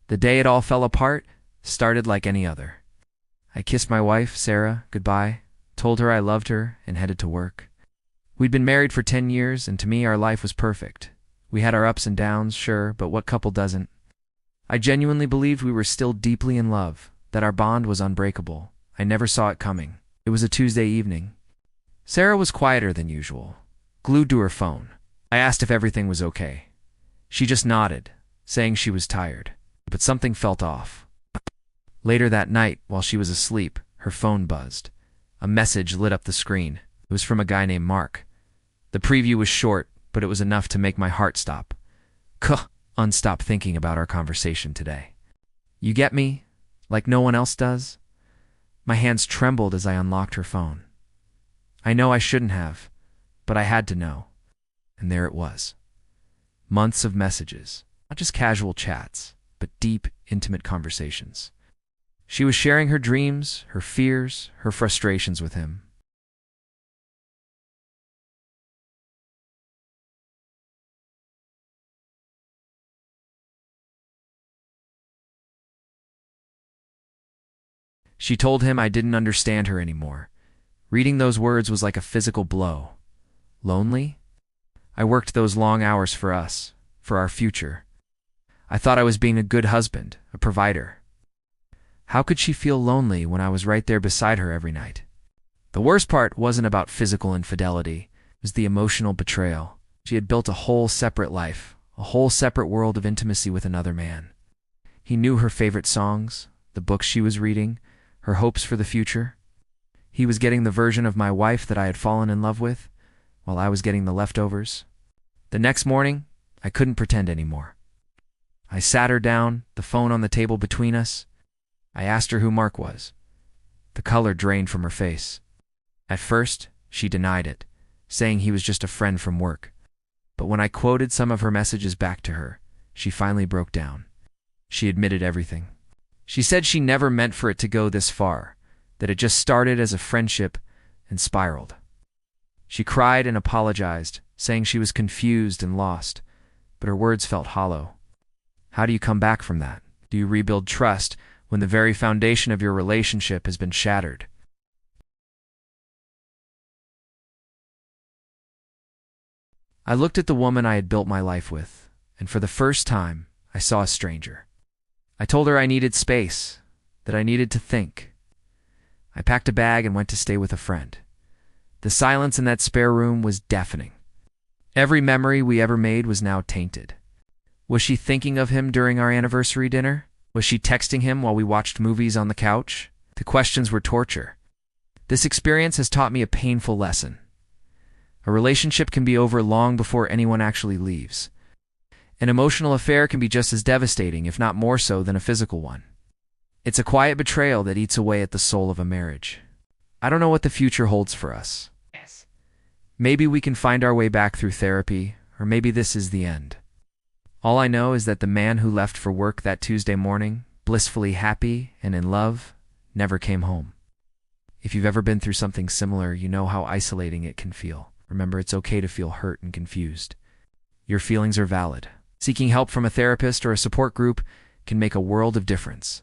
The day it all fell apart started like any other. I kissed my wife, Sarah, goodbye, told her I loved her, and headed to work. We'd been married for 10 years, and to me our life was perfect. We had our ups and downs, sure, but what couple doesn't? I genuinely believed we were still deeply in love, that our bond was unbreakable. I never saw it coming. It was a Tuesday evening. Sarah was quieter than usual, glued to her phone. I asked if everything was okay. She just nodded, saying she was tired, but something felt off. Later that night, while she was asleep, her phone buzzed. A message lit up the screen. It was from a guy named Mark. The preview was short, but it was enough to make my heart stop. Unstop thinking about our conversation today. You get me? Like no one else does? My hands trembled as I unlocked her phone. I know I shouldn't have, but I had to know. And there it was. Months of messages, not just casual chats, but deep, intimate conversations. She was sharing her dreams, her fears, her frustrations with him. She told him I didn't understand her anymore. Reading those words was like a physical blow. Lonely? I worked those long hours for us, for our future. I thought I was being a good husband, a provider. How could she feel lonely when I was right there beside her every night? The worst part wasn't about physical infidelity. It was the emotional betrayal. She had built a whole separate life, a whole separate world of intimacy with another man. He knew her favorite songs, the books she was reading, her hopes for the future. He was getting the version of my wife that I had fallen in love with, while I was getting the leftovers. The next morning, I couldn't pretend anymore. I sat her down, the phone on the table between us. I asked her who Mark was. The color drained from her face. At first, she denied it, saying he was just a friend from work. But when I quoted some of her messages back to her, she finally broke down. She admitted everything. She said she never meant for it to go this far, that it just started as a friendship and spiraled. She cried and apologized, saying she was confused and lost, but her words felt hollow. How do you come back from that? Do you rebuild trust when the very foundation of your relationship has been shattered? I looked at the woman I had built my life with, and for the first time, I saw a stranger. I told her I needed space, that I needed to think. I packed a bag and went to stay with a friend. The silence in that spare room was deafening. Every memory we ever made was now tainted. Was she thinking of him during our anniversary dinner? Was she texting him while we watched movies on the couch? The questions were torture. This experience has taught me a painful lesson. A relationship can be over long before anyone actually leaves. An emotional affair can be just as devastating, if not more so, than a physical one. It's a quiet betrayal that eats away at the soul of a marriage. I don't know what the future holds for us. Maybe we can find our way back through therapy, or maybe this is the end. All I know is that the man who left for work that Tuesday morning, blissfully happy and in love, never came home. If you've ever been through something similar, you know how isolating it can feel. Remember, it's okay to feel hurt and confused. Your feelings are valid. Seeking help from a therapist or a support group can make a world of difference.